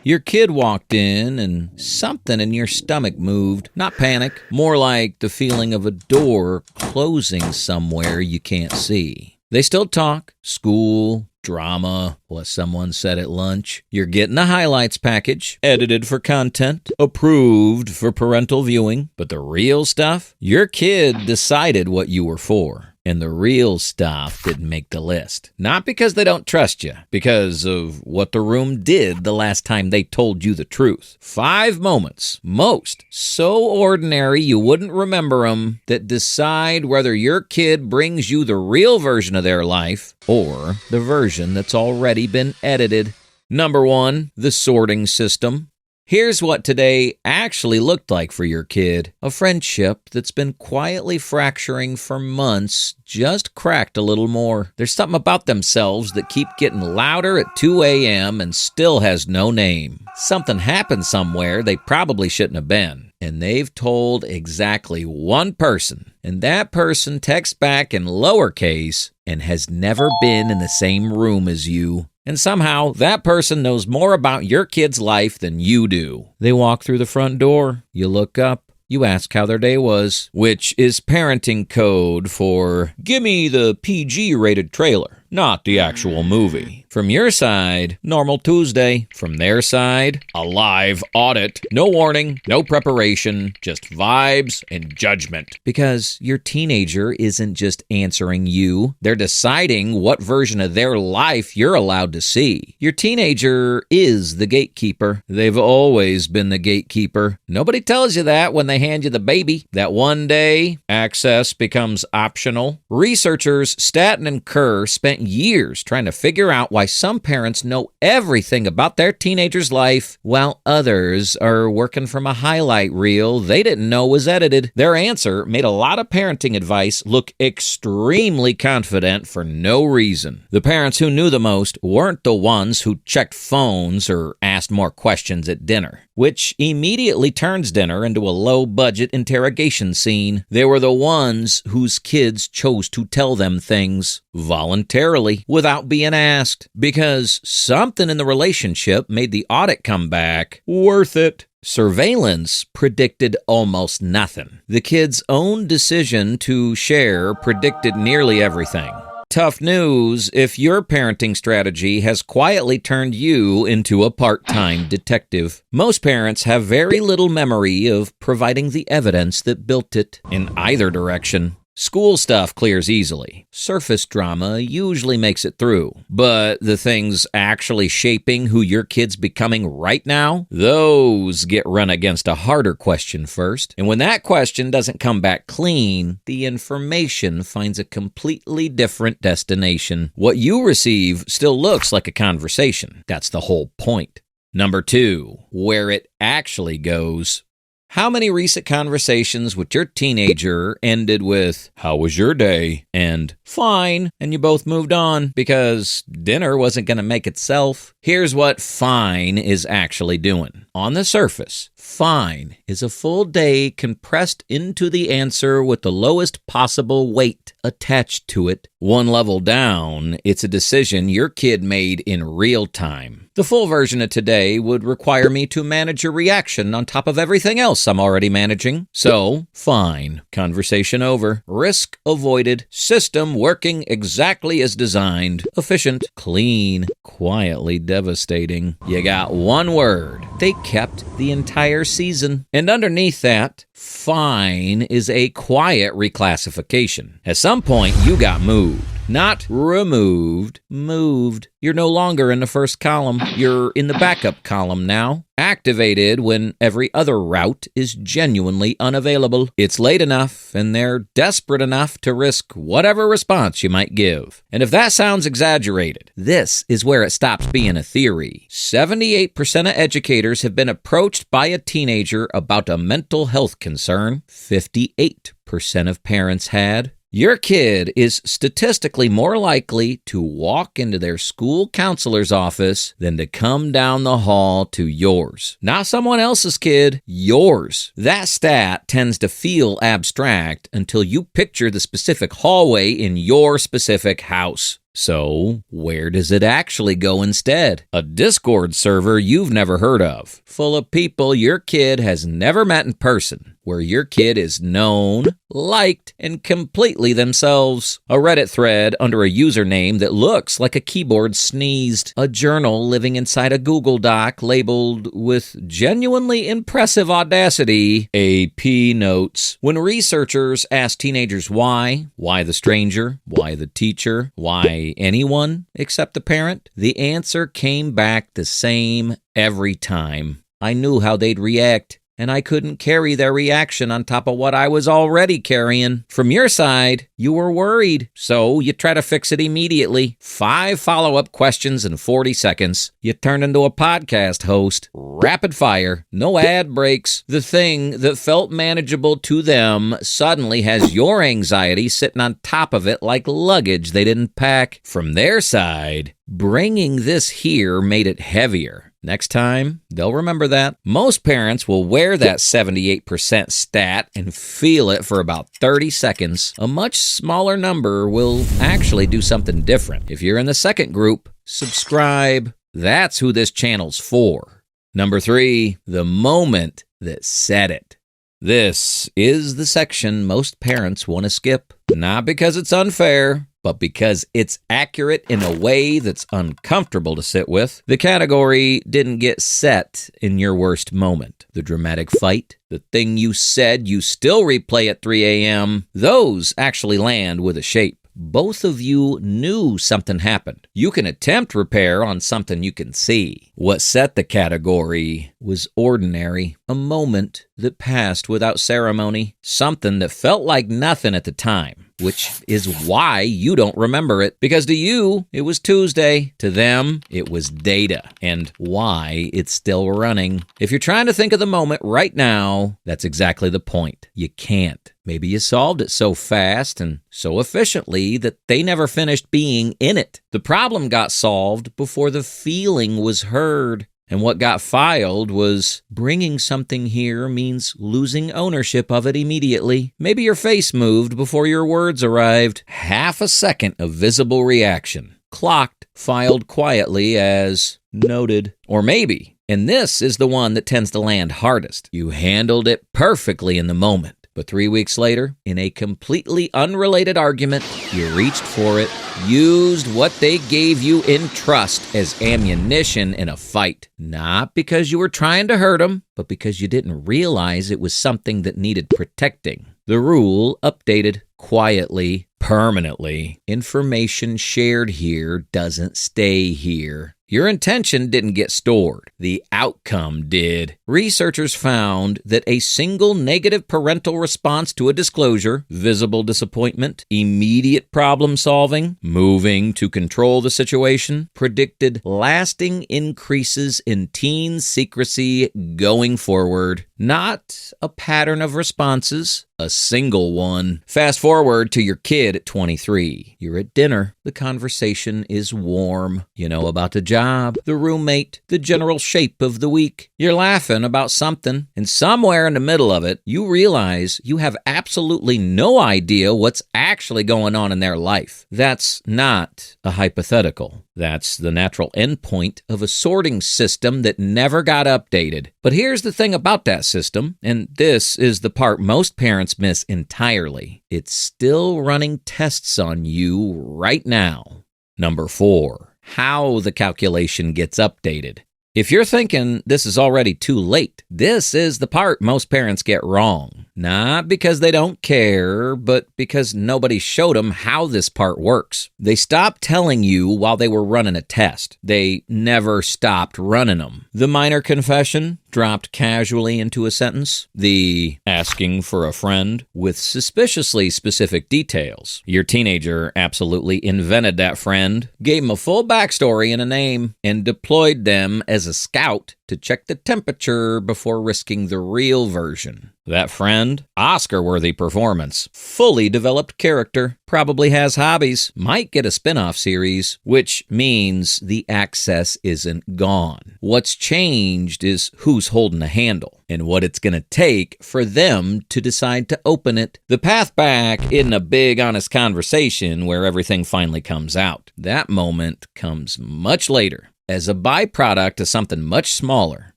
Your kid walked in and something in your stomach moved. Not panic, more like the feeling of a door closing somewhere you can't see. They still talk, school, drama, what someone said at lunch. You're getting the highlights package, edited for content, approved for parental viewing. But the real stuff? Your kid decided what you were for. And the real stuff didn't make the list. Not because they don't trust you, because of what the room did the last time they told you the truth. 5 moments, most, so ordinary you wouldn't remember them, that decide whether your kid brings you the real version of their life or the version that's already been edited. Number 1, the sorting system. Here's what today actually looked like for your kid. A friendship that's been quietly fracturing for months just cracked a little more. There's something about themselves that keep getting louder at 2 a.m. and still has no name. Something happened somewhere they probably shouldn't have been. And they've told exactly one person. And that person texts back in lowercase and has never been in the same room as you. And somehow, that person knows more about your kid's life than you do. They walk through the front door. You look up. You ask how their day was, which is parenting code for, give me the PG-rated trailer, not the actual movie. From your side, normal Tuesday. From their side, a live audit. No warning, no preparation, just vibes and judgment. Because your teenager isn't just answering you. They're deciding what version of their life you're allowed to see. Your teenager is the gatekeeper. They've always been the gatekeeper. Nobody tells you that when they hand you the baby. That one day, access becomes optional. Researchers Statton and Kerr spent years trying to figure out why some parents know everything about their teenager's life, while others are working from a highlight reel they didn't know was edited. Their answer made a lot of parenting advice look extremely confident for no reason. The parents who knew the most weren't the ones who checked phones or asked more questions at dinner, which immediately turns dinner into a low-budget interrogation scene. They were the ones whose kids chose to tell them things voluntarily, without being asked, because something in the relationship made the audit come back worth it. Surveillance predicted almost nothing. The kid's own decision to share predicted nearly everything. Tough news if your parenting strategy has quietly turned you into a part-time detective. Most parents have very little memory of providing the evidence that built it in either direction. School stuff clears easily. Surface drama usually makes it through. But the things actually shaping who your kid's becoming right now, those get run against a harder question first. And when that question doesn't come back clean, the information finds a completely different destination. What you receive still looks like a conversation. That's the whole point. Number 2, where it actually goes. How many recent conversations with your teenager ended with, "How was your day?" and "Fine," and you both moved on because dinner wasn't going to make itself? Here's what fine is actually doing. On the surface, fine is a full day compressed into the answer with the lowest possible weight attached to it. One level down, it's a decision your kid made in real time. The full version of today would require me to manage your reaction on top of everything else I'm already managing. So, fine. Conversation over. Risk avoided. System working exactly as designed. Efficient. Clean. Quietly devastating. You got one word. They kept the entire season. And underneath that, fine is a quiet reclassification. At some point, you got moved. Not removed, moved. You're no longer in the first column. You're in the backup column now. Activated when every other route is genuinely unavailable. It's late enough, and they're desperate enough to risk whatever response you might give. And if that sounds exaggerated, this is where it stops being a theory. 78% of educators have been approached by a teenager about a mental health concern. 58% of parents had. Your kid is statistically more likely to walk into their school counselor's office than to come down the hall to yours. Not someone else's kid, yours. That stat tends to feel abstract until you picture the specific hallway in your specific house. So, where does it actually go instead? A Discord server you've never heard of, full of people your kid has never met in person, where your kid is known, liked, and completely themselves. A Reddit thread under a username that looks like a keyboard sneezed. A journal living inside a Google Doc labeled with genuinely impressive audacity, AP notes. When researchers asked teenagers why the stranger, why the teacher, why anyone except the parent, the answer came back the same every time. I knew how they'd react, and I couldn't carry their reaction on top of what I was already carrying. From your side, you were worried, so you try to fix it immediately. 5 follow-up questions in 40 seconds. You turned into a podcast host. Rapid fire, no ad breaks. The thing that felt manageable to them suddenly has your anxiety sitting on top of it like luggage they didn't pack. From their side, bringing this here made it heavier. Next time, they'll remember that. Most parents will wear that 78% stat and feel it for about 30 seconds. A much smaller number will actually do something different. If you're in the second group, subscribe. That's who this channel's for. Number 3, the moment that said it. This is the section most parents want to skip. Not because it's unfair, but because it's accurate in a way that's uncomfortable to sit with. The category didn't get set in your worst moment. The dramatic fight, the thing you said you still replay at 3 a.m., those actually land with a shape. Both of you knew something happened. You can attempt repair on something you can see. What set the category was ordinary, a moment that passed without ceremony, something that felt like nothing at the time, which is why you don't remember it. Because to you, it was Tuesday. To them, it was data, and why it's still running. If you're trying to think of the moment right now, that's exactly the point. You can't. Maybe you solved it so fast and so efficiently that they never finished being in it. The problem got solved before the feeling was heard. And what got filed was bringing something here means losing ownership of it immediately. Maybe your face moved before your words arrived. Half a second of visible reaction. Clocked, filed quietly as noted. Or maybe, and this is the one that tends to land hardest, you handled it perfectly in the moment. But 3 weeks later, in a completely unrelated argument, you reached for it, used what they gave you in trust as ammunition in a fight. Not because you were trying to hurt them, but because you didn't realize it was something that needed protecting. The rule updated quietly, permanently. Information shared here doesn't stay here. Your intention didn't get stored. The outcome did. Researchers found that a single negative parental response to a disclosure, visible disappointment, immediate problem solving, moving to control the situation, predicted lasting increases in teen secrecy going forward. Not a pattern of responses, a single one. Fast forward to your kid at 23. You're at dinner. The conversation is warm. You know about the job, the roommate, the general shape of the week. You're laughing about something, and somewhere in the middle of it, you realize you have absolutely no idea what's actually going on in their life. That's not a hypothetical. That's the natural endpoint of a sorting system that never got updated. But here's the thing about that system, and this is the part most parents miss entirely. It's still running tests on you right now. Number 4, how the calculation gets updated. If you're thinking this is already too late, this is the part most parents get wrong. Not because they don't care, but because nobody showed them how this part works. They stopped telling you while they were running a test. They never stopped running them. The minor confession dropped casually into a sentence. The asking for a friend with suspiciously specific details. Your teenager absolutely invented that friend, gave him a full backstory and a name, and deployed them as a scout to check the temperature before risking the real version. That friend, Oscar-worthy performance, fully developed character, probably has hobbies, might get a spin-off series, which means the access isn't gone. What's changed is who's holding the handle and what it's going to take for them to decide to open it. The path back isn't a big, honest conversation where everything finally comes out. That moment comes much later, as a byproduct of something much smaller.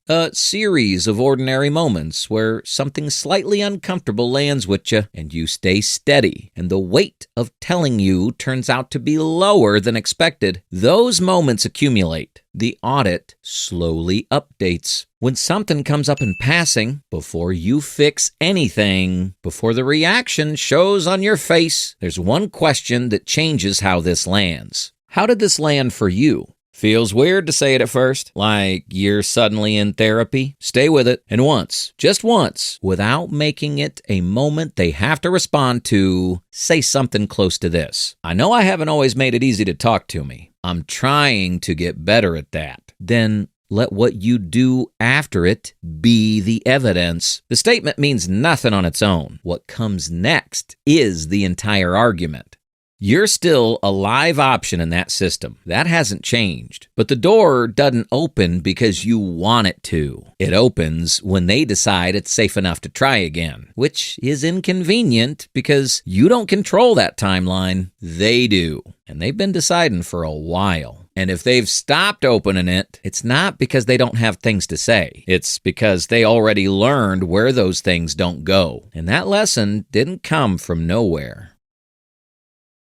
A series of ordinary moments where something slightly uncomfortable lands with you and you stay steady, and the weight of telling you turns out to be lower than expected. Those moments accumulate. The audit slowly updates. When something comes up in passing, before you fix anything, before the reaction shows on your face, there's one question that changes how this lands. How did this land for you? Feels weird to say it at first, like you're suddenly in therapy. Stay with it, and once, just once, without making it a moment they have to respond to, say something close to this. I know I haven't always made it easy to talk to me. I'm trying to get better at that. Then let what you do after it be the evidence. The statement means nothing on its own. What comes next is the entire argument. You're still a live option in that system. That hasn't changed. But the door doesn't open because you want it to. It opens when they decide it's safe enough to try again, which is inconvenient because you don't control that timeline. They do. And they've been deciding for a while. And if they've stopped opening it, it's not because they don't have things to say. It's because they already learned where those things don't go. And that lesson didn't come from nowhere.